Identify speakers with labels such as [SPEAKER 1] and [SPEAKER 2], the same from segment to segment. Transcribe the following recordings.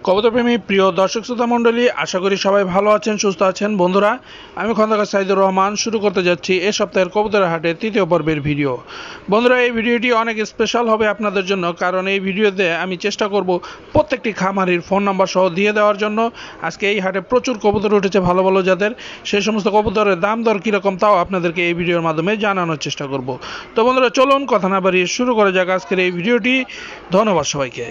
[SPEAKER 1] কবুতরপ্রেমী প্রিয় দর্শক শ্রোতা মণ্ডলী, আশা করি সবাই ভালো আছেন, সুস্থ আছেন। বন্ধুরা, আমি খন্দকার সাইদুর রহমান শুরু করতে যাচ্ছি এ সপ্তাহের কবুতরের হাটের তৃতীয় পর্বের ভিডিও। বন্ধুরা, এই ভিডিওটি অনেক স্পেশাল হবে আপনাদের জন্য, কারণ এই ভিডিওতে আমি চেষ্টা করব প্রত্যেকটি খামারির ফোন নাম্বার সহ দিয়ে দেওয়ার জন্য। আজকে এই হাটে প্রচুর কবুতর উঠেছে ভালো ভালো জাতের, সেই সমস্ত কবুতরের দাম দর কীরকম তাও আপনাদেরকে এই ভিডিওর মাধ্যমে জানানোর চেষ্টা করব। তো বন্ধুরা, চলুন কথা না বাড়িয়ে শুরু করা যাক আজকের এই ভিডিওটি। ধন্যবাদ সবাইকে।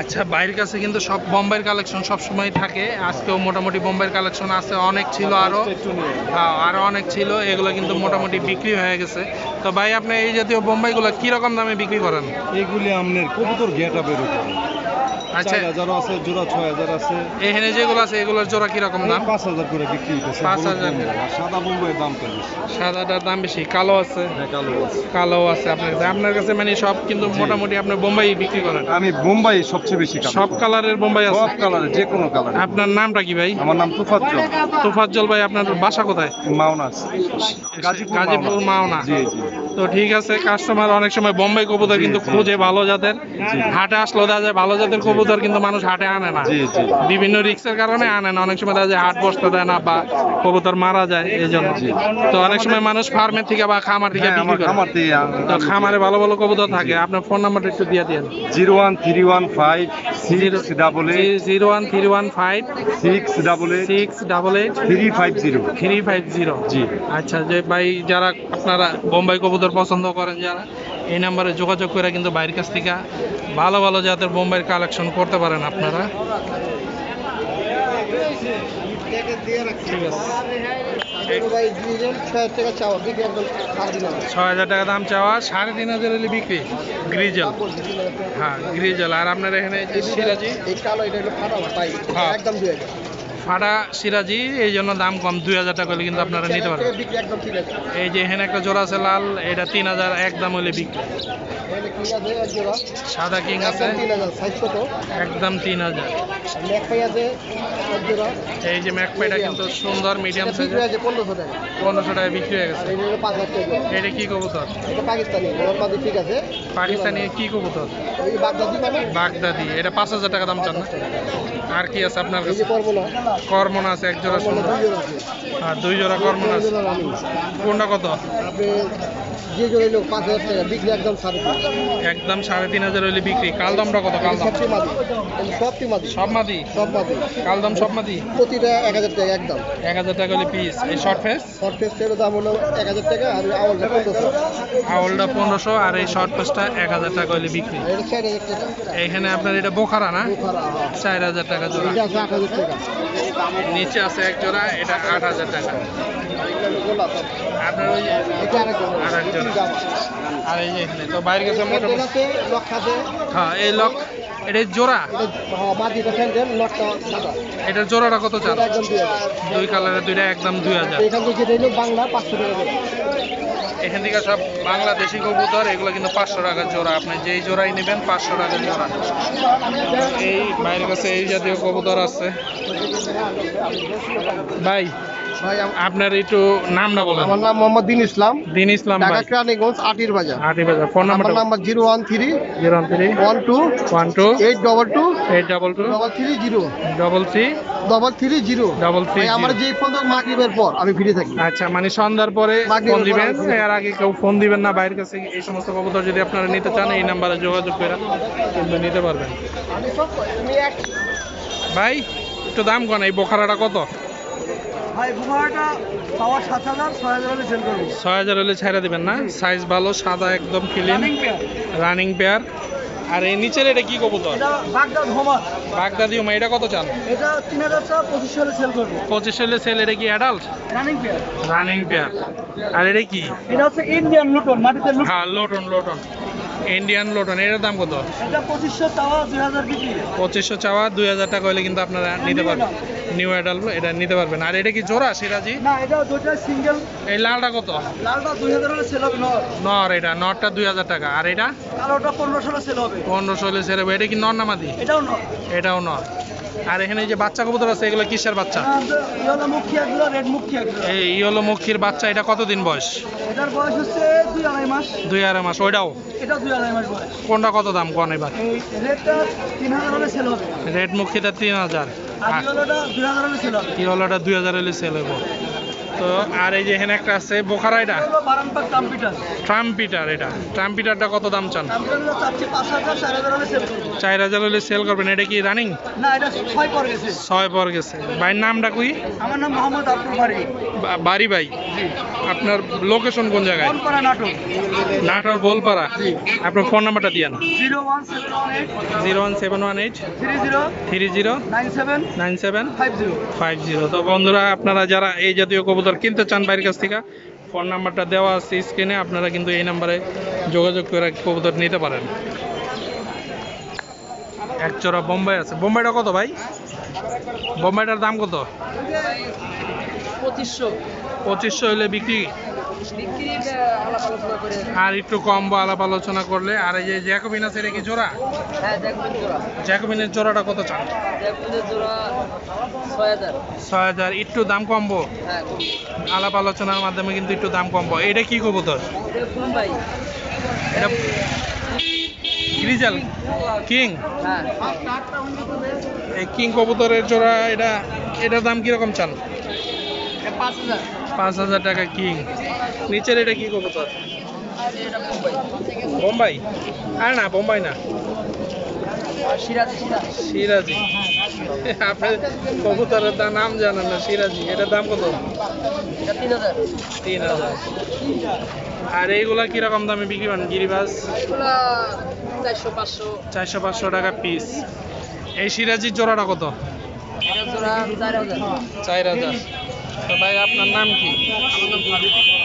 [SPEAKER 1] আচ্ছা, বাইরের কাছে কিন্তু সব বোম্বাইয়ের কালেকশন সবসময় থাকে। আজকেও মোটামুটি বোম্বাইয়ের কালেকশন আছে, অনেক ছিল, আরও অনেক ছিল। এগুলো কিন্তু মোটামুটি বিক্রি হয়ে গেছে। তো ভাই, আপনি এই জাতীয় বোম্বাইগুলো কীরকম দামে বিক্রি করেন?
[SPEAKER 2] এগুলি আপনার কবুতর গেটা বের করে।
[SPEAKER 1] আচ্ছা,
[SPEAKER 2] 4000 আছে, জোড়া 6000 আছে।
[SPEAKER 1] এখানে যেগুলো আছে এগুলোর জোড়া কিরকম দাম?
[SPEAKER 2] 5000 করে বিক্রি হইতেছে।
[SPEAKER 1] 5000 করে।
[SPEAKER 2] আর সাদা বোম্বাইয়ের দামটা বেশি।
[SPEAKER 1] সাদাটার দাম বেশি। কালো আছে?
[SPEAKER 2] হ্যাঁ, কালো আছে।
[SPEAKER 1] কালো আছে আপনার কাছে মানে সব কিন্তু মোটামুটি আপনার বোম্বাই বিক্রি করেন?
[SPEAKER 2] আমি বোম্বাই সবচেয়ে বেশি কালো।
[SPEAKER 1] সব কালারের বোম্বাই আছে?
[SPEAKER 2] সব কালারের, যে কোনো কালার।
[SPEAKER 1] আপনার নামটা কি ভাই?
[SPEAKER 2] আমার নাম তুফাজ্জল।
[SPEAKER 1] তুফাজ্জল ভাই, আপনার বাসা কোথায়?
[SPEAKER 2] মাওনা, গাজীপুর
[SPEAKER 1] মাওনা।
[SPEAKER 2] জি জি।
[SPEAKER 1] তো ঠিক আছে, কাস্টমার অনেক সময় বোম্বাই কবুতর কিন্তু খুঁজে ভালো জাতের, হাটে আসলেও দেখা যায় ভালো জাতের কবুতর কিন্তু মানুষ হাটে আনে না, বিভিন্ন রিস্কের কারণে আনে না। অনেক সময় দেখা যায় হাট বসতে দেয় না বা কবুতর মারা যায়, এই জন্য। তো অনেক সময় মানুষ ফার্মের থেকে বা খামার থেকে বিক্রি করে। তো খামারে ভালো ভালো কবুতর থাকে। আপনার ফোন নাম্বারটা একটু দিয়ে দিন।
[SPEAKER 2] 01315
[SPEAKER 1] 01315 688 350।
[SPEAKER 2] জি।
[SPEAKER 1] আচ্ছা, যে ভাই, যারা আপনারা বোম্বাই কবুতর পছন্দ করেন, যারা এই নাম্বারে যোগাযোগ করে কিন্তু বাইরের কাছ থেকে ভালো ভালো জাতের বোম্বাইয়ের কালেকশন করতে পারেন আপনারা। ঠিক আছে, 6000 টাকা দাম চাওয়া, 3500 হলে বিক্রি। গ্রিজেল, হ্যাঁ গ্রিজেল। আর আপনার এখানে যে সিরাজি, ফাটা সিরাজি, এই জন্য দাম কম। 2000 টাকা হলে কিন্তু আপনারা নিতে পারবেন। এই যে এখানে একটা জোড়া আছে লাল, এটা 3000 একদম হলে বিক্রি। সাদা কিং আছে একদম 3000। এই যে ম্যাকপাইটা কিন্তু সুন্দর মিডিয়াম সাইজ, 1500 টাকা বিক্রি হয়ে গেছে। এটা কি কবুতর? পাকিস্তানি কি কবুতর? বাগদাদি। এটা 5000 টাকা দাম চান না? আর কি আছে আপনার কাছে? কর্মনা আছে এক জোড়া সুন্দর, আর 2 জোড়া কর্মনা আছে। কোনটা কত? একদম 3500 হইলে বিক্রি। কালদমটা কত? কালদম সব মাদি? কালদম সব মাদি?
[SPEAKER 3] প্রতিটা 1000 টাকা একদম।
[SPEAKER 1] 1000 টাকা হলে পিস। এই শর্ট ফেস?
[SPEAKER 3] এর দাম হলো 1000 টাকা, আর আওয়ালটা 1500।
[SPEAKER 1] আওয়ালটা 1500 আর এই শর্ট ফেসটা 1000 টাকা হলে বিক্রি।
[SPEAKER 3] এটা 4000 টাকা।
[SPEAKER 1] এইখানে আপনার এটা বোখারা না? 4000 টাকা জোড়া।
[SPEAKER 3] এটা আছে 8000 টাকা।
[SPEAKER 1] নিচে আছে এক জোড়া, এটা 8000 টাকা। আপনার ওই আরেক জোড়া। আর এই যে এখানে তো বাইরে গেছে মোটামুটি। হ্যাঁ, এই লক, এটা জোড়া। এটার জোড়াটা কত চান? 2 কালারের, 2টা একদম 2000। এখান থেকে সব বাংলাদেশি কবুতর, এগুলো কিন্তু 500 টাকা জোড়া। আপনি যেই জোড়াই নেবেন 500 টাকা জোড়া। এই বাইরের কাছে এই জাতীয় কবুতর আছে। ভাই, আপনার একটু নামটা বলেন।
[SPEAKER 3] আমার নাম মোহাম্মদ দিন ইসলাম।
[SPEAKER 1] দিন ইসলাম ভাই,
[SPEAKER 3] কেরানীগঞ্জ, আটির বাজার।
[SPEAKER 1] Phone number
[SPEAKER 3] 013
[SPEAKER 1] 12
[SPEAKER 3] 822
[SPEAKER 1] 822
[SPEAKER 3] 330। আমার যে ফোন মাগরিবের পর আমি ফিরে থাকি।
[SPEAKER 1] আচ্ছা, মানে সন্ধ্যার পরে ফোন দিবেন, এর আগে কেউ ফোন দিবেন না। বাইরের কাছে এই সমস্ত কবুতর যদি আপনারা নিতে চান, এই নাম্বারে যোগাযোগ করে কিন্তু নিতে পারবেন। ভাই, একটু দাম কন। এই বোখারাটা কত?
[SPEAKER 3] ভাই বুখারাটা পাওয়া 7000, 6000 হলে সেল করব।
[SPEAKER 1] 6000 হলে ছেড়ে দিবেন না? সাইজ ভালো, সাদা একদম ক্লিন, রানিং পেয়ার। আর এই নিচের এটা কি কবুতর?
[SPEAKER 3] এটা বাগদাদ হোমা।
[SPEAKER 1] বাগদাদি হোমা। এটা কত চান?
[SPEAKER 3] এটা 3000 টাকা, 2500 হলে সেল করব।
[SPEAKER 1] 2500 হলে সেল। এটা কি adult?
[SPEAKER 3] Running pair.
[SPEAKER 1] Running pair. আর এটা কি?
[SPEAKER 3] এটা হচ্ছে ইন্ডিয়ান লুটন, মাটিতে লুটন।
[SPEAKER 1] হ্যাঁ, লোটন। ইন্ডিয়ান লোটন। এটার দাম কত?
[SPEAKER 3] এটা 2500 চাওয়া, 2000 বিক্রি।
[SPEAKER 1] 2500 চাওয়া, 2000 টাকা হলে কিন্তু আপনারা নিতে পারবেন। নিউ অ্যাডাল্ট এটা নিতে পারবেন। আর এটা কি জোড়া সিরাজি?
[SPEAKER 3] না, এটা দুটো সিঙ্গেল।
[SPEAKER 1] এই লালটা কত?
[SPEAKER 3] লালটা 2000 হলে সেল হবে।
[SPEAKER 1] নর। এটা নরটা 2000 টাকা। আর এটা
[SPEAKER 3] কালোটা 1500 হলে সেল হবে।
[SPEAKER 1] 1500 হলে সেল হবে। এটা কি নর না মাদি?
[SPEAKER 3] এটাও নর।
[SPEAKER 1] এটাও নর। আর এখানে এই যে বাচ্চা কবুতর আছে এগুলো কিসের বাচ্চা?
[SPEAKER 3] ইয়েলো মুখী এগুলো, রেড মুখী এগুলো।
[SPEAKER 1] এই ইয়েলো মুখির বাচ্চা এটা কতদিন বয়স?
[SPEAKER 3] এটার বয়স হচ্ছে 2-2.5 মাস।
[SPEAKER 1] 2-2.5 মাস। ওইটাও
[SPEAKER 3] এটা 2-2.5 মাস বয়স।
[SPEAKER 1] কোনটা কত দাম কোন এবার?
[SPEAKER 3] এই রেডটা 3000 হলে সেল হবে।
[SPEAKER 1] রেড মুখিটা 3000
[SPEAKER 3] আর ইয়েলোটা 2000 হলে সেল হবে।
[SPEAKER 1] ইয়েলোটা 2000 হলে সেল হইব। তো আর এই যে এখানে একটা আছে বোখারা, এটা
[SPEAKER 3] হলো বারামপাক টাম্পিটার।
[SPEAKER 1] ট্রাম্পিটার। এটা ট্রাম্পিটারটা কত দাম চান?
[SPEAKER 3] টাম্পিটারগুলো চাচ্ছি 5000-4000 হলে সেল করবো।
[SPEAKER 1] 4000 হলে সেল করবেন। এটা কি রানিং?
[SPEAKER 3] না, এটা 6 পর গেছে।
[SPEAKER 1] 6 পর গেছে। ভাইয়ের নামটা কই?
[SPEAKER 3] আমার নাম মোহাম্মদ আব্দুল বারি।
[SPEAKER 1] বাড়ি ভাই? আপনার লোকেশন কোন জায়গায়?
[SPEAKER 3] কোনপাড়া নাটক।
[SPEAKER 1] নাটোর বোলপাড়া। আপনার ফোন নাম্বারটা দিয়েন।
[SPEAKER 3] 01718
[SPEAKER 1] 01718 30
[SPEAKER 3] 97
[SPEAKER 1] 97
[SPEAKER 3] 50।
[SPEAKER 1] 50। তো বন্ধুরা, আপনারা যারা এই জাতীয় কবুতর কিনতে চান বাইরের কাছ থেকে, ফোন নাম্বারটা দেওয়া আছে স্ক্রিনে, আপনারা কিন্তু এই নাম্বারে যোগাযোগ করে কবুতর নিতে পারেন। এক জোড়া বোম্বাই আছে। বোম্বাইটা কত ভাই? বোম্বাইটার দাম কত? 2500 হলে বিক্রি। আর একটু কম বা আলাপ আলোচনা করলে। আর এই যে জ্যাকোবিন আছে, এটা কি জোড়া? জ্যাকোবিনের জোড়াটা কত চান? 6000। একটু দাম কমবো, আলাপ আলোচনার মাধ্যমে কিন্তু একটু দাম কমবো। এটা কি কবুতর? এটা গ্রিজাল কিং। এই কিং কবুতরের জোড়া, এটার দাম কিরকম চান? 5000 টাকা কিং। নিচের এটা কি কবুতর? বোম্বাই? আর না, বোম্বাই না, সিরাজি। আপনার কবুতরের নাম জানেন না, সিরাজি। এটার দাম কত? 3000। আর এইগুলা কিরকম দামে বিক্রি করেন? গিরিবাস 400-500 টাকা পিস। এই সিরাজির জোড়াটা কত? 4000। তো ভাই আপনার নাম কি?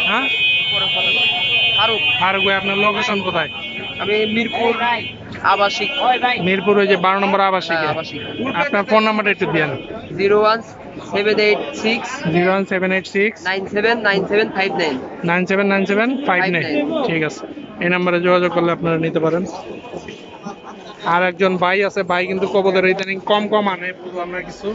[SPEAKER 1] হ্যাঁ, ফারুক ভাই। আপনার লোকেশন কোথায়?
[SPEAKER 3] আমি মিরপুর আবাসিক।
[SPEAKER 1] মিরপুর ওই যে 12 নম্বর আবাসিক। আপনার ফোন নাম্বারটা একটু দিয়েন।
[SPEAKER 3] 01786
[SPEAKER 1] 01786
[SPEAKER 3] 979759।
[SPEAKER 1] 979759। ঠিক আছে, এই নাম্বারে যোগাযোগ করলে আপনারা নিতে পারেন। আর একজন ভাই আছে, ভাই কিন্তু কবুতর ইদানিং কম আনে, বুঝলাম না কিছু।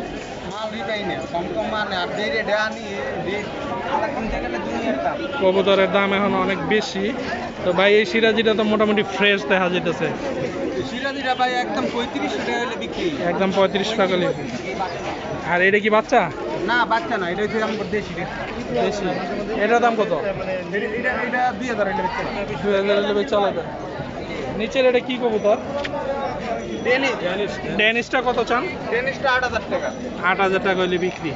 [SPEAKER 1] কবুতরের দাম এখন অনেক বেশি। তো ভাই এই সিরাজিটা তো মোটামুটি ফ্রেশ দেখা যেতেছে।
[SPEAKER 3] সিরাজিটা ভাই একদম 35 টাকা হলে বিক্রি।
[SPEAKER 1] একদম 35 টাকা হলে। আর এটা কি বাচ্চা?
[SPEAKER 3] না, বাচ্চা না, এটা হচ্ছে আমার দেশি।
[SPEAKER 1] দেশি। এটার দাম কত?
[SPEAKER 3] এটা 2000 হলে বিক্রি।
[SPEAKER 1] 2000 হলে চলে যায়। নিচের এটা কি কবুতর? ডেনিশটা কত চান?
[SPEAKER 3] ডেনিশটা 8000 টাকা।
[SPEAKER 1] 8000 টাকা হলে বিক্রি।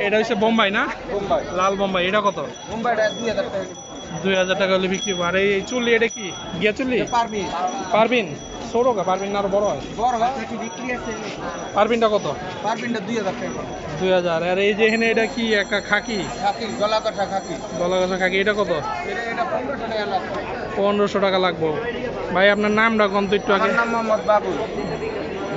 [SPEAKER 1] এটা হচ্ছে বোম্বাই না?
[SPEAKER 3] বোম্বাই।
[SPEAKER 1] লাল বোম্বাই। এটা কত?
[SPEAKER 3] বোম্বাইটা 2000 টাকা।
[SPEAKER 1] 2000 টাকা হলে বিক্রি। আর এই চুল্লি, এটা কি গিয়া চুল্লি? পারবিন ছোট কা? পারবিন না আরো বড় হয়?
[SPEAKER 3] বড় হয়, বিক্রি আছে।
[SPEAKER 1] পারবিনটা কত?
[SPEAKER 3] পারবিনটা 2000 টাকা।
[SPEAKER 1] 2000। আর এই যে এখানে এটা কি একটা খাকি?
[SPEAKER 3] খাকি, গলা কাটা খাকি।
[SPEAKER 1] গলা কাটা খাকি। এটা কত?
[SPEAKER 3] এটা 1500 টাকা লাগবে।
[SPEAKER 1] 1500 টাকা লাগবে। ভাই আপনার নামটা কোন তো একটু আগে?
[SPEAKER 3] আমার নাম মোহাম্মদ বাবুল।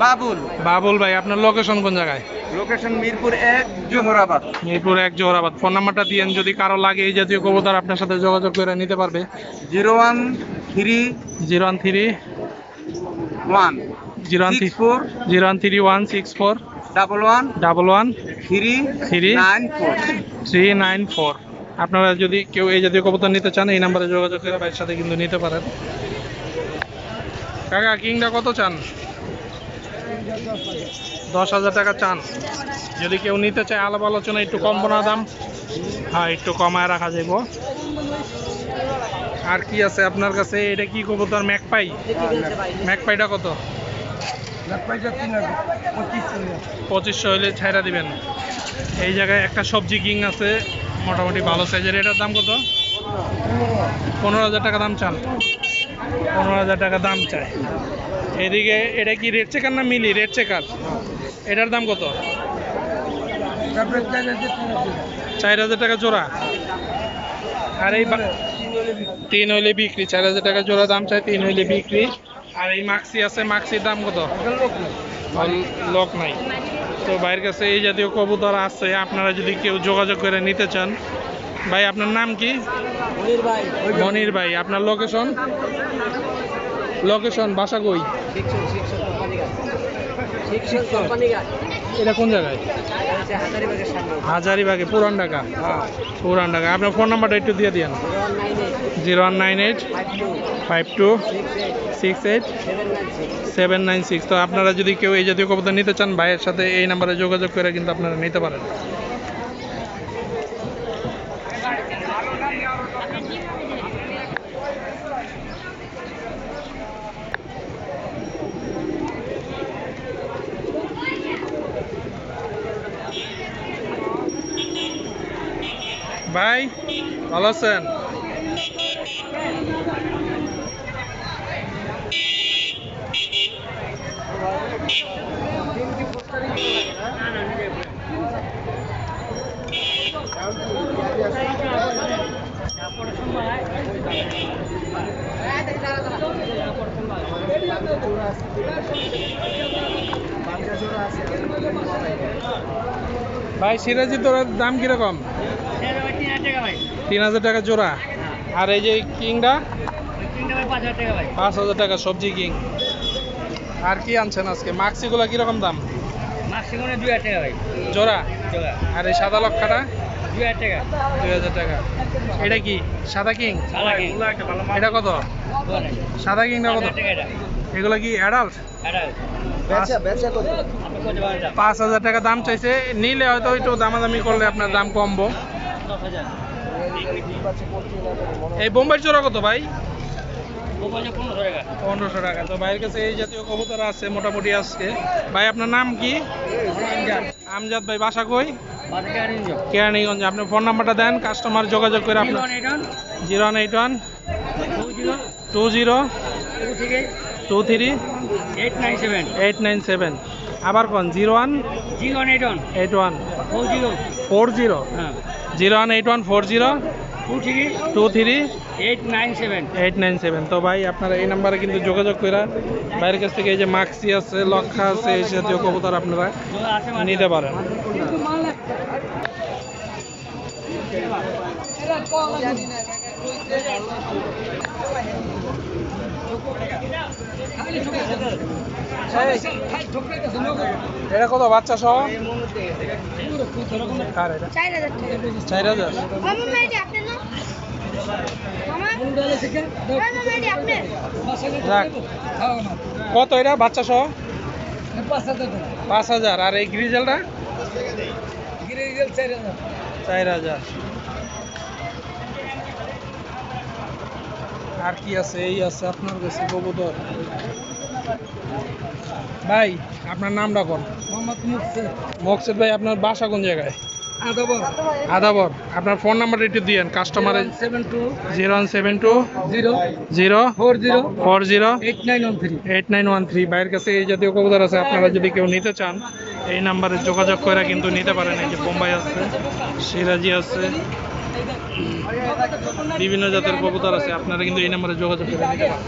[SPEAKER 3] বাবুল।
[SPEAKER 1] বাবুল ভাই, আপনার লোকেশন কোন জায়গায়?
[SPEAKER 3] লোকেশন মিরপুর 1 জোহরাবাদ।
[SPEAKER 1] মিরপুর 1 জোহরাবাদ। ফোন নাম্বারটা দিয়েন, যদি কারো লাগে এই জাতীয় কবুতর আপনার সাথে যোগাযোগ করে নিতে পারবে।
[SPEAKER 3] 013
[SPEAKER 1] 013
[SPEAKER 3] 1
[SPEAKER 1] 013 164
[SPEAKER 3] 11
[SPEAKER 1] 11
[SPEAKER 3] 394।
[SPEAKER 1] 394। আপনারা যদি কেউ এই জাতীয় কবুতর নিতে চান, এই নাম্বারে যোগাযোগ করে ভাইয়ের সাথে কিন্তু নিতে পারেন। কাকা কিংটা কত চান? 10,000 টাকা চান। যদি কেউ নিতে চায় আলাপ আলোচনা একটু কম না দাম? হ্যাঁ, একটু কমায় রাখা যাব। আর কি আছে আপনার কাছে? এটা কি কবুতর? ম্যাকপাই। ম্যাকপাইটা কত? 2500 হলে ছাইরা দিবেন। এই জায়গায় একটা সবজি কিং আছে মোটামুটি ভালো সাইজের। এটার দাম কত? 15,000 টাকা দাম চান। 15,000 টাকা দাম চায়। এদিকে এটা কি রেড চেকার না মিলি? Red checker. এটার দাম কত? 4000 টাকা জোড়া। আর এই 3 হইলে বিক্রি। 4000 টাকা জোড়া দাম চাই, 3 হইলে বিক্রি। আর এই মাক্সি আছে, মাক্সির দাম কত? লক নাই। তো ভাইয়ের কাছে এই জাতীয় কবুতর আছে, আপনারা যদি কেউ যোগাযোগ করে নিতে চান। ভাই আপনার নাম কি? মনির ভাই। আপনার লোকেশন? বাসা কই? এটা কোন জায়গায়? হাজারিবাগে, পুরান ঢাকা। পুরান ঢাকা। আপনার ফোন নাম্বারটা একটু দিয়ে দিন। 01985268 796। তো আপনারা যদি কেউ এই জাতীয় কবুতর নিতে চান, ভাইয়ের সাথে এই নাম্বারে যোগাযোগ করে কিন্তু আপনারা নিতে পারেন। ভাই ভালো আছেন? ভাই সিরাজি তোর দাম কিরকম? 3000 টাকা জোড়া। আর এই যে কিংটা 5000 টাকা, সবজি কিং। আর কি আনছেন আজকে? মাক্সিগুলা কিরকম দাম? জোড়া। আর এই সাদা লক্ষাটা 2000 টাকা। এটা কি সাদা কিং? এটা কত? সাদা কিংটা কত? এগুলা কি অ্যাডাল্ট? 5000 টাকা দাম চাইছে। নিলে হয়তো একটু দামাদামি করলে আপনার দাম কমবো। এই বোম্বাই জোড়া কত ভাই? 1500 টাকা। তো ভাইয়ের কাছে এই জাতীয় কবুতর আছে মোটামুটি আজকে। ভাই আপনার নাম কি? আমজাদ ভাই, বাসা কই? কেরানীগঞ্জ। আপনার ফোন নাম্বারটা দেন, কাস্টমার যোগাযোগ করে আপনার 0181 20 23 897। আবার কোন? 0181 40 0181 40 23 897। তো ভাই আপনারা এই নাম্বারে কিন্তু যোগাযোগ করে ভাইয়ের কাছ থেকে এই যে মাক্সি আছে, লক্ষা আছে, এই জাতীয় কবুতর আপনারা নিতে পারেন। এটা কত বাচ্চা সহ? 4000। কত এটা বাচ্চা সহ? 5000। আর এই গ্রিজেলটা? 4000। আর কি আছে? এই আছে আপনার কাছে কবুতর। ভাই আপনার নামটা কোন? মকসুদ ভাই, আপনার বাসা কোন জায়গায়? আদাবর। আপনার ফোন নাম্বারটা একটু দিয়েন কাস্টমারের। 0172 0 40 8913। ভাইয়ের কাছে এই জাতীয় কবুতর আছে। আপনারা যদি কেউ নিতে চান এই নাম্বারে যোগাযোগ করে কিন্তু নিতে পারেন। এই যে বোম্বাই আছে, সিরাজি আছে, বিভিন্ন জাতের কবুতর আছে। আপনারা কিন্তু এই নাম্বারে যোগাযোগ করে নিতে পারেন।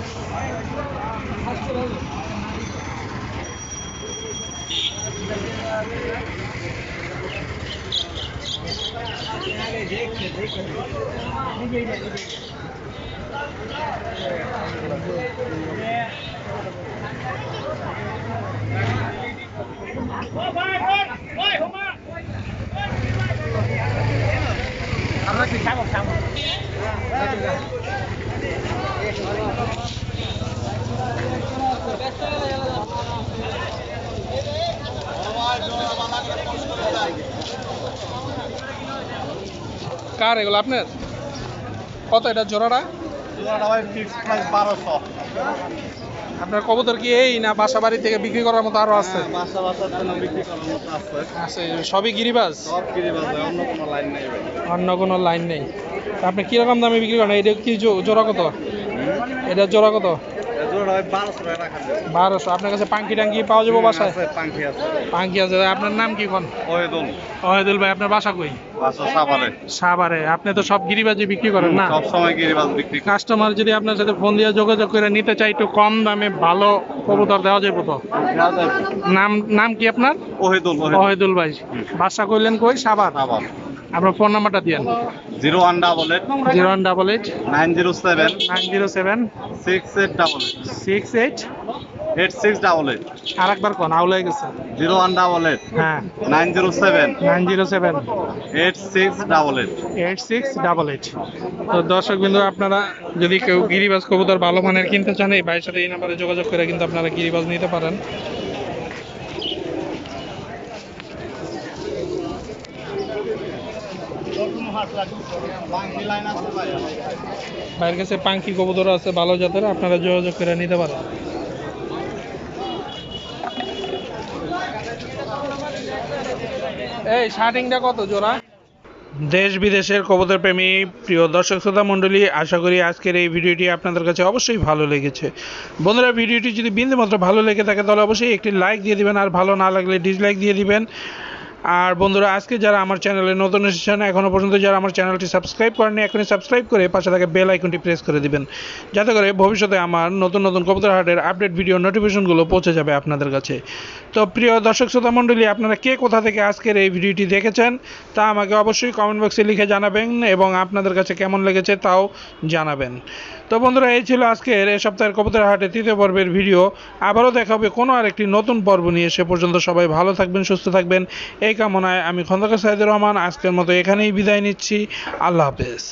[SPEAKER 1] কার এগুলো আপনার? কত এটা জোড়াটা? আপনার কবুতর কি এই না বাসা বাড়ি থেকে বিক্রি করার মতো আরো আছে? আছে সবই গিরিবাজ? অন্য কোনো লাইন নেই। আপনি কিরকম দামে বিক্রি করেন? এটা কি জোড়া কত? এটা জোড়া কত? 1200। আপনার কাছে পাঙ্কি টাঙ্কি পাওয়া যাবো বাসায়? পাঙ্কি আছে। আপনার নাম কি কোন? ওহেদুল ভাই। আপনার বাসা কই? সাভারে। আপনি তো সব গিরিবাজি বিক্রি করেন না?
[SPEAKER 2] সবসময় গিরিবাজ বিক্রি।
[SPEAKER 1] কাস্টমার যদি আপনার সাথে ফোন দিয়ে যোগাযোগ করে নিতে চাই একটু কম দামে ভালো কবুতর দেওয়া যাবে তো? নাম কি আপনার? ওহেদুল ভাই। বাসা কইলেন কই? সাভার। আপনার ফোন নাম্বারটা দিয়েন।
[SPEAKER 2] 0188
[SPEAKER 1] 0188
[SPEAKER 2] 907
[SPEAKER 1] 907
[SPEAKER 2] 6888।
[SPEAKER 1] 68
[SPEAKER 2] 8688
[SPEAKER 1] আর একবার কোন আউল হয়ে গেছে
[SPEAKER 2] 0188
[SPEAKER 1] হ্যাঁ
[SPEAKER 2] 907
[SPEAKER 1] 907
[SPEAKER 2] 8688
[SPEAKER 1] 8688। তো দর্শক বিন্দু, আপনারা যদি কেউ গিরিবাজ কবুতর ভালো মানের কিনতে চান এই ভাইয়ের সাথে এই নাম্বারে যোগাযোগ করে কিন্তু আপনারা গিরিবাজ নিতে পারেন। ভাইয়ের কাছে পাঙ্কি কবুতর আছে ভালো জাতের, আপনারা যোগাযোগ করে নিতে পারেন। এই শার্টিংটা কত জোড়া? দেশ বিদেশের কবুতর প্রেমী প্রিয় দর্শক শ্রোতা মণ্ডলী, আশা করি আজকের এই ভিডিওটি আপনাদের কাছে অবশ্যই ভালো লেগেছে। বন্ধুরা, ভিডিওটি যদি বিন্দুমাত্র ভালো লেগে থাকে তাহলে অবশ্যই একটি লাইক দিয়ে দিবেন, আর ভালো না লাগলে ডিসলাইক দিয়ে দিবেন। আর বন্ধুরা, আজকে যারা আমার চ্যানেলে নতুন এসেছেন, এখনও পর্যন্ত যারা আমার চ্যানেলটি সাবস্ক্রাইব করেনি, এখনই সাবস্ক্রাইব করে পাশে থাকা বেল আইকনটি প্রেস করে দিবেন, যাতে করে ভবিষ্যতে আমার নতুন নতুন কবুতর হাটের আপডেট ভিডিও নোটিফিকেশনগুলো পৌঁছে যাবে আপনাদের কাছে। তো প্রিয় দর্শক শ্রোতা মণ্ডলী, আপনারা কে কোথা থেকে আজকের এই ভিডিওটি দেখেছেন তা আমাকে অবশ্যই কমেন্ট বক্সে লিখে জানাবেন, এবং আপনাদের কাছে কেমন লেগেছে তাও জানাবেন। তো বন্ধুরা, এই ছিল আজকের এই সপ্তাহের কবুতর হাটের তৃতীয় পর্বের ভিডিও। আবারও দেখা হবে কোনো আরেকটি নতুন পর্ব নিয়ে। সে পর্যন্ত সবাই ভালো থাকবেন, সুস্থ থাকবেন, এই কামনায় আমি খন্দকার সাইদুর রহমান আজকের মতো এখানেই বিদায় নিচ্ছি। আল্লাহ হাফেজ।